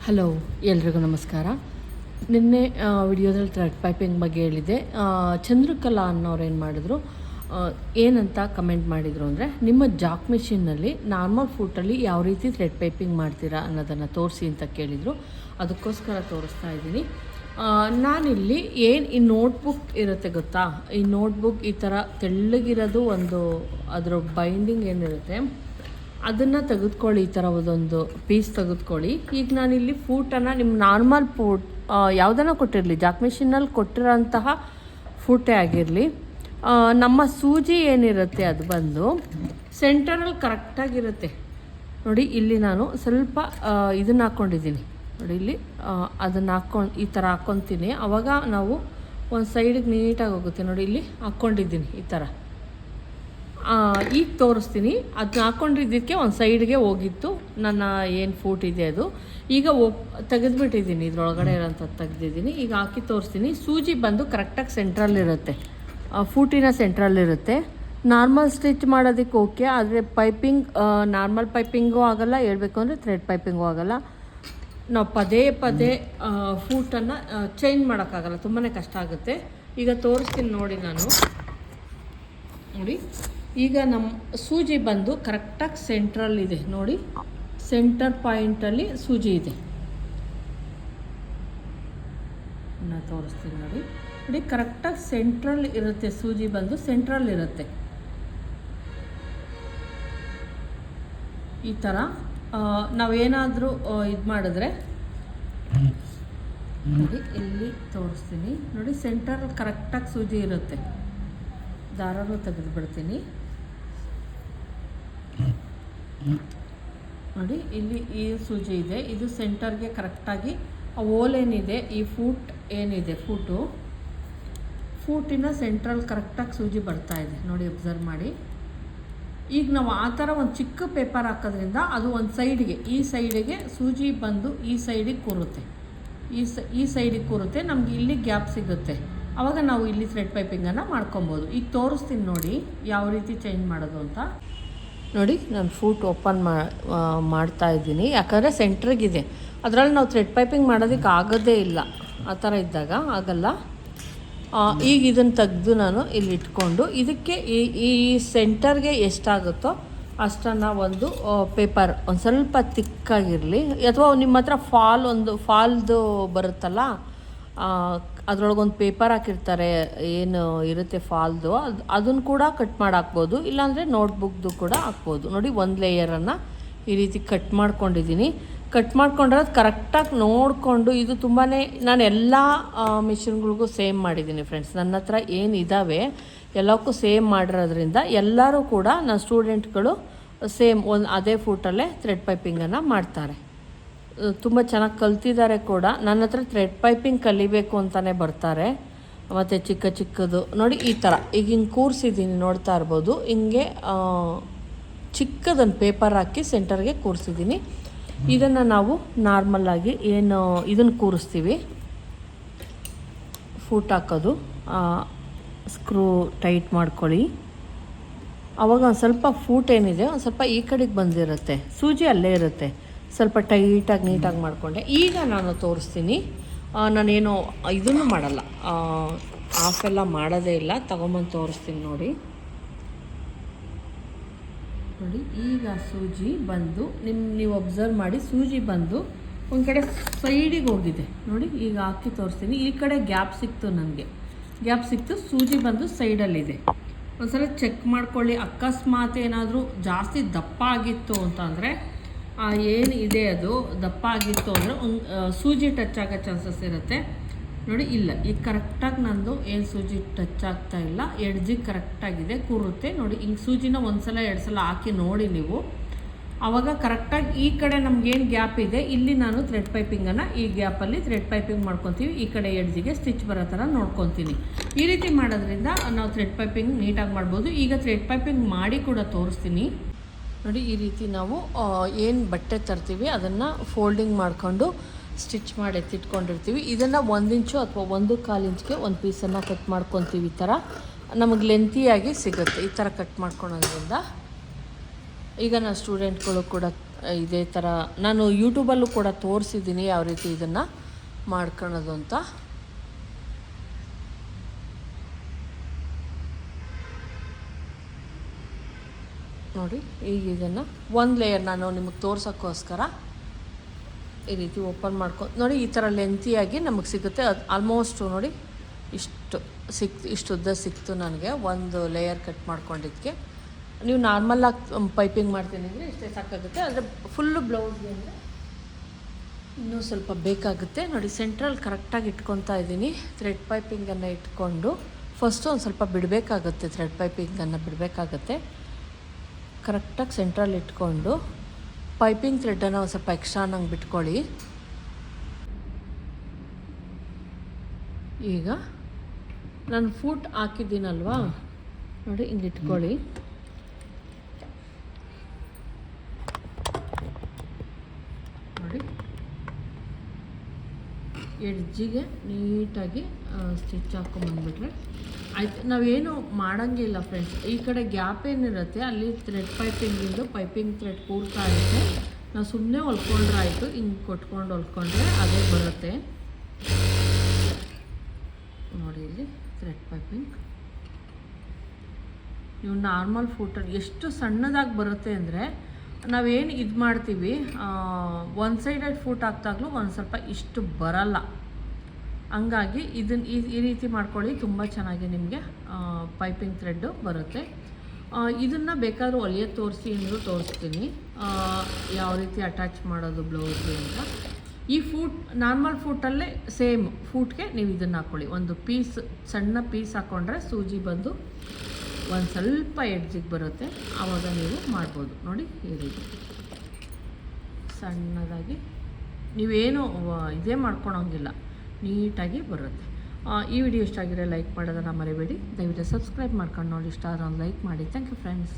Hello, ಎಲ್ರಿಗೂ ನಮಸ್ಕಾರ. ನಿನ್ನೆ ವಿಡಿಯೋದಲ್ಲಿ ಥ್ರೆಡ್ ಪೈಪಿಂಗ್ ಬಗ್ಗೆ ಹೇಳಿದೆ. ಚಂದ್ರಕಲಾ ಅನ್ನೋರು ಏನು ಮಾಡಿದ್ರು, ಏನಂತ ಕಮೆಂಟ್ ಮಾಡಿದರು ಅಂದರೆ, ನಿಮ್ಮ ಜಾಕ್ ಮಿಷಿನ್ನಲ್ಲಿ ನಾರ್ಮಲ್ ಫೂಟಲ್ಲಿ ಯಾವ ರೀತಿ ಥ್ರೆಡ್ ಪೈಪಿಂಗ್ ಮಾಡ್ತೀರಾ ಅನ್ನೋದನ್ನು ತೋರಿಸಿ ಅಂತ ಕೇಳಿದರು. ಅದಕ್ಕೋಸ್ಕರ ತೋರಿಸ್ತಾ ಇದ್ದೀನಿ. ನಾನಿಲ್ಲಿ ಏನು ಈ ನೋಟ್ಬುಕ್ ಇರುತ್ತೆ ಗೊತ್ತಾ, ಈ ನೋಟ್ಬುಕ್ ಈ ಥರ ತೆಳ್ಳಗಿರೋದು ಒಂದು ಅದರ ಬೈಂಡಿಂಗ್ ಏನಿರುತ್ತೆ ಅದನ್ನು ತೆಗೆದುಕೊಳ್ಳಿ. ಈ ಥರ ಒಂದೊಂದು ಪೀಸ್ ತೆಗೆದುಕೊಳ್ಳಿ. ಈಗ ನಾನಿಲ್ಲಿ ಫೂಟನ್ನು ನಿಮ್ಮ ನಾರ್ಮಲ್ ಫೂಟ್ ಯಾವುದನ್ನು ಕೊಟ್ಟಿರಲಿ, ಜಾಕ್ ಮಿಷಿನಲ್ಲಿ ಕೊಟ್ಟಿರೋಂತಹ ಫೂಟೇ ಆಗಿರಲಿ, ನಮ್ಮ ಸೂಜಿ ಏನಿರುತ್ತೆ ಅದು ಬಂದು ಸೆಂಟರಲ್ಲಿ ಕರೆಕ್ಟಾಗಿರುತ್ತೆ. ನೋಡಿ, ಇಲ್ಲಿ ನಾನು ಸ್ವಲ್ಪ ಇದನ್ನು ಹಾಕ್ಕೊಂಡಿದ್ದೀನಿ. ನೋಡಿ, ಇಲ್ಲಿ ಅದನ್ನು ಈ ಥರ ಹಾಕ್ಕೊತೀನಿ. ಆವಾಗ ನಾವು ಒಂದು ಸೈಡಿಗೆ ನೀಟಾಗಿ ಹೋಗುತ್ತೆ. ನೋಡಿ, ಇಲ್ಲಿ ಹಾಕ್ಕೊಂಡಿದ್ದೀನಿ ಈ ಥರ. ಈಗ ತೋರಿಸ್ತೀನಿ. ಅದನ್ನ ಹಾಕ್ಕೊಂಡಿದ್ದಕ್ಕೆ ಒಂದು ಸೈಡ್ಗೆ ಹೋಗಿತ್ತು ನನ್ನ ಏನು ಫೂಟ್ ಇದೆ ಅದು. ಈಗ ತೆಗೆದುಬಿಟ್ಟಿದ್ದೀನಿ, ಇದ್ರೊಳಗಡೆ ಇರೋಂಥದ್ದು ತೆಗೆದಿದ್ದೀನಿ. ಈಗ ಹಾಕಿ ತೋರಿಸ್ತೀನಿ. ಸೂಜಿ ಬಂದು ಕರೆಕ್ಟಾಗಿ ಸೆಂಟ್ರಲ್ಲಿರುತ್ತೆ, ಫೂಟಿನ ಸೆಂಟ್ರಲ್ಲಿರುತ್ತೆ. ನಾರ್ಮಲ್ ಸ್ಟಿಚ್ ಮಾಡೋದಕ್ಕೆ ಓಕೆ, ಆದರೆ ಪೈಪಿಂಗ್ ನಾರ್ಮಲ್ ಪೈಪಿಂಗೂ ಆಗೋಲ್ಲ, ಹೇಳ್ಬೇಕು ಅಂದರೆ ಥ್ರೆಡ್ ಪೈಪಿಂಗೂ ಆಗೋಲ್ಲ. ನಾವು ಪದೇ ಪದೇ ಫೂಟನ್ನು ಚೇಂಜ್ ಮಾಡೋಕ್ಕಾಗಲ್ಲ, ತುಂಬಾ ಕಷ್ಟ ಆಗುತ್ತೆ. ಈಗ ತೋರಿಸ್ತೀನಿ ನೋಡಿ ನಾನು. ನೋಡಿ, ಈಗ ನಮ್ಮ ಸೂಜಿ ಬಂದು ಕರೆಕ್ಟಾಗಿ ಸೆಂಟ್ರಲ್ಲಿದೆ. ನೋಡಿ, ಸೆಂಟರ್ ಪಾಯಿಂಟಲ್ಲಿ ಸೂಜಿ ಇದೆ. ನಾನು ತೋರಿಸ್ತೀನಿ ನೋಡಿ. ನೋಡಿ, ಕರೆಕ್ಟಾಗಿ ಸೆಂಟ್ರಲ್ ಇರುತ್ತೆ, ಸೂಜಿ ಬಂದು ಸೆಂಟ್ರಲ್ಲಿರುತ್ತೆ. ಈ ಥರ ನಾವೇನಾದರೂ ಇದು ಮಾಡಿದ್ರೆ ನೋಡಿ, ಇಲ್ಲಿ ತೋರಿಸ್ತೀನಿ ನೋಡಿ, ಸೆಂಟರ್ ಕರೆಕ್ಟಾಗಿ ಸೂಜಿ ಇರುತ್ತೆ. ದಾರನೂ ತೆಗೆದುಬಿಡ್ತೀನಿ. ನೋಡಿ, ಇಲ್ಲಿ ಈ ಸೂಜಿ ಇದೆ, ಇದು ಸೆಂಟರ್ಗೆ ಕರೆಕ್ಟಾಗಿ ಆ ಹೋಲ್ ಏನಿದೆ, ಈ ಫೂಟ್ ಏನಿದೆ, ಫೂಟಿನ ಸೆಂಟ್ರಲ್ ಕರೆಕ್ಟಾಗಿ ಸೂಜಿ ಬರ್ತಾ ಇದೆ. ನೋಡಿ, ಅಬ್ಸರ್ವ್ ಮಾಡಿ. ಈಗ ನಾವು ಆ ಥರ ಒಂದು ಚಿಕ್ಕ ಪೇಪರ್ ಹಾಕೋದ್ರಿಂದ ಅದು ಒಂದು ಸೈಡಿಗೆ, ಈ ಸೈಡಿಗೆ ಸೂಜಿ ಬಂದು ಈ ಸೈಡಿಗೆ ಕೂರುತ್ತೆ, ಈ ಸೈಡಿಗೆ ಕೂರುತ್ತೆ. ನಮಗೆ ಇಲ್ಲಿ ಗ್ಯಾಪ್ ಸಿಗುತ್ತೆ. ಆವಾಗ ನಾವು ಇಲ್ಲಿ ಥ್ರೆಡ್ ಪೈಪಿಂಗನ್ನು ಮಾಡ್ಕೊಬೋದು. ಈಗ ತೋರಿಸ್ತೀನಿ ನೋಡಿ ಯಾವ ರೀತಿ ಚೇಂಜ್ ಮಾಡೋದು ಅಂತ. ನೋಡಿ, ನಾನು ಫೂಟ್ ಓಪನ್ ಮಾಡ್ತಾ ಇದ್ದೀನಿ, ಯಾಕಂದರೆ ಸೆಂಟ್ರಿಗಿದೆ. ಅದರಲ್ಲಿ ನಾವು ಥ್ರೆಡ್ ಪೈಪಿಂಗ್ ಮಾಡೋದಕ್ಕೆ ಆಗೋದೇ ಇಲ್ಲ. ಆ ಥರ ಇದ್ದಾಗ ಆಗಲ್ಲ. ಈಗ ಇದನ್ನು ತೆಗೆದು ನಾನು ಇಲ್ಲಿ ಇಟ್ಕೊಂಡು ಇದಕ್ಕೆ ಈ ಸೆಂಟರ್ಗೆ ಎಷ್ಟಾಗುತ್ತೋ ಅಷ್ಟನ್ನು ಒಂದು ಪೇಪರ್ ಒಂದು ಸ್ವಲ್ಪ ತಿಕ್ಕಾಗಿರಲಿ, ಅಥವಾ ನಿಮ್ಮ ಹತ್ರ ಫಾಲ್ದು ಬರುತ್ತಲ್ಲ, ಅದರೊಳಗೊಂದು ಪೇಪರ್ ಹಾಕಿರ್ತಾರೆ, ಏನು ಇರುತ್ತೆ ಫಾಲ್ದು, ಅದನ್ನು ಕೂಡ ಕಟ್ ಮಾಡಿ ಹಾಕ್ಬೋದು. ಇಲ್ಲಾಂದರೆ ನೋಟ್ಬುಕ್ದು ಕೂಡ ಹಾಕ್ಬೋದು. ನೋಡಿ, ಒಂದು ಲೇಯರನ್ನು ಈ ರೀತಿ ಕಟ್ ಮಾಡ್ಕೊಂಡಿದ್ದೀನಿ. ಕಟ್ ಮಾಡ್ಕೊಂಡಿರೋದು ಕರೆಕ್ಟಾಗಿ ನೋಡಿಕೊಂಡು, ಇದು ತುಂಬಾ ನಾನು ಎಲ್ಲ ಮಿಷಿನ್ಗಳಿಗೂ ಸೇಮ್ ಮಾಡಿದ್ದೀನಿ ಫ್ರೆಂಡ್ಸ್. ನನ್ನ ಹತ್ರ ಏನಿದ್ದಾವೆ ಎಲ್ಲಕ್ಕೂ ಸೇಮ್ ಮಾಡಿರೋದ್ರಿಂದ ಎಲ್ಲರೂ ಕೂಡ ನನ್ನ ಸ್ಟೂಡೆಂಟ್ಗಳು ಸೇಮ್ ಅದೇ ಫೂಟಲ್ಲೇ ಥ್ರೆಡ್ ಪೈಪಿಂಗನ್ನು ಮಾಡ್ತಾರೆ. ತುಂಬ ಚೆನ್ನಾಗಿ ಕಲ್ತಿದ್ದಾರೆ ಕೂಡ. ನನ್ನ ಹತ್ರ ಥ್ರೆಡ್ ಪೈಪಿಂಗ್ ಕಲಿಬೇಕು ಅಂತಲೇ ಬರ್ತಾರೆ. ಮತ್ತು ಚಿಕ್ಕದು ನೋಡಿ, ಈ ಥರ ಈಗ ಹಿಂಗೆ ಕೂರಿಸಿದ್ದೀನಿ, ನೋಡ್ತಾ ಇರ್ಬೋದು. ಹಿಂಗೆ ಚಿಕ್ಕದೊಂದು ಪೇಪರ್ ಹಾಕಿ ಸೆಂಟರ್ಗೆ ಕೂರಿಸಿದ್ದೀನಿ. ಇದನ್ನು ನಾವು ನಾರ್ಮಲ್ಲಾಗಿ ಏನು ಇದನ್ನು ಕೂರಿಸ್ತೀವಿ, ಫೂಟ್ ಹಾಕೋದು, ಸ್ಕ್ರೂ ಟೈಟ್ ಮಾಡ್ಕೊಳ್ಳಿ. ಆವಾಗ ಒಂದು ಸ್ವಲ್ಪ ಫೂಟ್ ಏನಿದೆ ಒಂದು ಸ್ವಲ್ಪ ಈ ಕಡೆಗೆ ಬಂದಿರುತ್ತೆ, ಸೂಜಿ ಅಲ್ಲೇ ಇರುತ್ತೆ. ಸ್ವಲ್ಪ ಟೈಟಾಗಿ ನೀಟಾಗಿ ಮಾಡಿಕೊಂಡೆ. ಈಗ ನಾನು ತೋರಿಸ್ತೀನಿ. ನಾನೇನು ಇದನ್ನು ಮಾಡಲ್ಲ, ಆಫೆಲ್ಲ ಮಾಡೋದೇ ಇಲ್ಲ, ತೊಗೊಂಬಂದು ತೋರಿಸ್ತೀನಿ ನೋಡಿ. ನೋಡಿ, ಈಗ ಸೂಜಿ ಬಂದು ನೀವು ಅಬ್ಸರ್ವ್ ಮಾಡಿ, ಸೂಜಿ ಬಂದು ಒಂದು ಕಡೆ ಸೈಡಿಗೆ ಹೋಗಿದೆ. ನೋಡಿ, ಈಗ ಹಾಕಿ ತೋರಿಸ್ತೀನಿ. ಈ ಕಡೆ ಗ್ಯಾಪ್ ಸಿಕ್ತು, ನನಗೆ ಗ್ಯಾಪ್ ಸಿಕ್ತು, ಸೂಜಿ ಬಂದು ಸೈಡಲ್ಲಿದೆ. ಒಂದ್ಸಲ ಚೆಕ್ ಮಾಡ್ಕೊಳ್ಳಿ. ಅಕಸ್ಮಾತ್ ಏನಾದರೂ ಜಾಸ್ತಿ ದಪ್ಪ ಆಗಿತ್ತು ಅಂತಂದರೆ, ಏನು ಇದೆ ಅದು ದಪ್ಪ ಆಗಿತ್ತು ಅಂದರೆ ಸೂಜಿ ಟಚ್ ಆಗೋ ಚಾನ್ಸಸ್ ಇರುತ್ತೆ. ನೋಡಿ, ಇಲ್ಲ, ಈಗ ಕರೆಕ್ಟಾಗಿ ನಂದು ಏನು ಸೂಜಿ ಟಚ್ ಆಗ್ತಾ ಇಲ್ಲ, ಎಡ್ಜಿಗೆ ಕರೆಕ್ಟಾಗಿದೆ, ಕೂರುತ್ತೆ. ನೋಡಿ, ಹಿಂಗೆ ಸೂಜಿನ ಒಂದು ಸಲ 2 ಸಲ ಹಾಕಿ ನೋಡಿ ನೀವು. ಆವಾಗ ಕರೆಕ್ಟಾಗಿ ಈ ಕಡೆ ನಮಗೇನು ಗ್ಯಾಪ್ ಇದೆ, ಇಲ್ಲಿ ನಾನು ಥ್ರೆಡ್ ಪೈಪಿಂಗನ್ನು ಈ ಗ್ಯಾಪಲ್ಲಿ ಥ್ರೆಡ್ ಪೈಪಿಂಗ್ ಮಾಡ್ಕೊತೀವಿ. ಈ ಕಡೆ ಎಡ್ಜಿಗೆ ಸ್ಟಿಚ್ ಬರೋ ಥರ ನೋಡ್ಕೊತೀನಿ. ಈ ರೀತಿ ಮಾಡೋದ್ರಿಂದ ನಾವು ಥ್ರೆಡ್ ಪೈಪಿಂಗ್ ನೀಟಾಗಿ ಮಾಡ್ಬೋದು. ಈಗ ಥ್ರೆಡ್ ಪೈಪಿಂಗ್ ಮಾಡಿ ಕೂಡ ತೋರಿಸ್ತೀನಿ ನೋಡಿ. ಈ ರೀತಿ ನಾವು ಏನು ಬಟ್ಟೆ ತರ್ತೀವಿ ಅದನ್ನು ಫೋಲ್ಡಿಂಗ್ ಮಾಡಿಕೊಂಡು ಸ್ಟಿಚ್ ಮಾಡಿ ಎತ್ತಿಟ್ಕೊಂಡಿರ್ತೀವಿ. ಇದನ್ನು 1 ಇಂಚು ಅಥವಾ 1.25 ಇಂಚ್ಗೆ ಒಂದು ಪೀಸನ್ನು ಕಟ್ ಮಾಡ್ಕೊತೀವಿ. ಈ ಥರ ನಮಗೆ ಲೆಂತಿಯಾಗಿ ಸಿಗುತ್ತೆ. ಈ ಥರ ಕಟ್ ಮಾಡ್ಕೊಳೋದ್ರಿಂದ ಈಗ ನಾನು ಸ್ಟೂಡೆಂಟ್ಗಳು ಕೂಡ ಇದೇ ಥರ ನಾನು ಯೂಟ್ಯೂಬಲ್ಲೂ ಕೂಡ ತೋರಿಸಿದ್ದೀನಿ ಯಾವ ರೀತಿ ಇದನ್ನು ಮಾಡ್ಕೊಳ್ಳೋದು ಅಂತ. ನೋಡಿ ಈಗ ಇದನ್ನು ಒಂದು ಲೇಯರ್ ನಾನು ನಿಮಗೆ ತೋರ್ಸೋಕ್ಕೋಸ್ಕರ ಈ ರೀತಿ ಓಪನ್ ಮಾಡ್ಕೊಂಡು ನೋಡಿ, ಈ ಥರ ಲೆಂತಿಯಾಗಿ ನಮಗೆ ಸಿಗುತ್ತೆ. ಅದು ಆಲ್ಮೋಸ್ಟು ನೋಡಿ ಇಷ್ಟು ಉದ್ದ ಸಿಕ್ತು ನನಗೆ ಒಂದು ಲೇಯರ್ ಕಟ್ ಮಾಡ್ಕೊಂಡಿದ್ದಕ್ಕೆ. ನೀವು ನಾರ್ಮಲಾಗಿ ಪೈಪಿಂಗ್ ಮಾಡ್ತೀನಿ ಅಂದರೆ ಇಷ್ಟೇ ಸಾಕಾಗುತ್ತೆ. ಆದರೆ ಫುಲ್ಲು ಬ್ಲೌಸ್ಗೆ ಅಂದರೆ ಇನ್ನೂ ಸ್ವಲ್ಪ ಬೇಕಾಗುತ್ತೆ. ನೋಡಿ ಸೆಂಟ್ರಲ್ಲಿ ಕರೆಕ್ಟಾಗಿ ಇಟ್ಕೊತಾ ಇದ್ದೀನಿ. ಥ್ರೆಡ್ ಪೈಪಿಂಗನ್ನು ಇಟ್ಕೊಂಡು ಫಸ್ಟು ಒಂದು ಸ್ವಲ್ಪ ಬಿಡಬೇಕಾಗುತ್ತೆ, ಥ್ರೆಡ್ ಪೈಪಿಂಗನ್ನು ಬಿಡಬೇಕಾಗತ್ತೆ. ಕರೆಕ್ಟಾಗಿ ಸೆಂಟ್ರಲ್ಲಿ ಇಟ್ಕೊಂಡು ಪೈಪಿಂಗ್ ಥ್ರೆಡ್ಡನ್ನು ಒಂದು ಸ್ವಲ್ಪ ಎಕ್ಸ್ಟ್ರಾ ನಂಗೆ ಬಿಟ್ಕೊಳ್ಳಿ. ಈಗ ನಾನು ಫೂಟ್ ಹಾಕಿದ್ದೀನಲ್ವಾ, ನೋಡಿ ಹಿಂಗೆ ಇಟ್ಕೊಳ್ಳಿ. ನೋಡಿ ಎಡ್ಜಿಗೆ ನೀಟಾಗಿ ಸ್ಟಿಚ್ ಹಾಕೊಂಬಂದ್ಬಿಟ್ರೆ ಆಯ್ತು. ನಾವೇನು ಮಾಡೋಂಗಿಲ್ಲ ಫ್ರೆಂಡ್ಸ್. ಈ ಕಡೆ ಗ್ಯಾಪ್ ಏನಿರುತ್ತೆ ಅಲ್ಲಿ ಥ್ರೆಡ್ ಪೈಪಿಂಗ್ ಥ್ರೆಡ್ ಕೂರ್ತಾ ಇರುತ್ತೆ. ನಾವು ಸುಮ್ಮನೆ ಹೊಲ್ಕೊಂಡ್ರೆ ಆಯಿತು, ಹಿಂಗೆ ಕೊಟ್ಕೊಂಡು ಹೊಲ್ಕೊಂಡ್ರೆ ಅದೇ ಬರುತ್ತೆ. ನೋಡಿ ಇಲ್ಲಿ ಥ್ರೆಡ್ ಪೈಪಿಂಗ್ ನೀವು ನಾರ್ಮಲ್ ಫೂಟಲ್ಲಿ ಎಷ್ಟು ಸಣ್ಣದಾಗಿ ಬರುತ್ತೆ ಅಂದರೆ, ನಾವೇನು ಇದು ಮಾಡ್ತೀವಿ ಒನ್ ಸೈಡೆಡ್ ಫೂಟ್ ಹಾಕ್ದಾಗಲೂ ಒಂದು ಸ್ವಲ್ಪ ಇಷ್ಟು ಬರಲ್ಲ. ಹಂಗಾಗಿ ಇದನ್ನು ಈ ರೀತಿ ಮಾಡ್ಕೊಳ್ಳಿ, ತುಂಬ ಚೆನ್ನಾಗಿ ನಿಮಗೆ ಪೈಪಿಂಗ್ ಥ್ರೆಡ್ಡು ಬರುತ್ತೆ. ಇದನ್ನು ಬೇಕಾದರೂ ಹೊಲಿಯ ತೋರಿಸಿ ಅಂದರೂ ತೋರಿಸ್ತೀನಿ ಯಾವ ರೀತಿ ಅಟ್ಯಾಚ್ ಮಾಡೋದು ಬ್ಲೌಸ್ಗೆ ಅಂತ. ಈ ನಾರ್ಮಲ್ ಫೂಟಲ್ಲೇ ಸೇಮ್ ಫೂಟ್ಗೆ ನೀವು ಇದನ್ನು ಹಾಕ್ಕೊಳ್ಳಿ. ಒಂದು ಸಣ್ಣ ಪೀಸ್ ಹಾಕ್ಕೊಂಡ್ರೆ ಸೂಜಿ ಬಂದು ಒಂದು ಸ್ವಲ್ಪ ಎಡ್ಜಿಗೆ ಬರುತ್ತೆ, ಆವಾಗ ನೀವು ಮಾಡ್ಬೋದು. ನೋಡಿ ಈ ರೀತಿ ಸಣ್ಣದಾಗಿ ನೀವೇನು ಇದೇ ಮಾಡ್ಕೊಳಂಗಿಲ್ಲ, ನೀಟಾಗಿ ಬರುತ್ತೆ. ಈ ವಿಡಿಯೋ ಇಷ್ಟ ಆಗಿದ್ರೆ ಲೈಕ್ ಮಾಡೋದನ್ನು ಮರಿಬೇಡಿ. ದಯವಿಟ್ಟು ಸಬ್ಸ್ಕ್ರೈಬ್ ಮಾಡ್ಕೊಂಡು ನೋಡಿ. ಇಷ್ಟ ಆದ್ರೆ ಒಂದು ಲೈಕ್ ಮಾಡಿ. Thank you friends.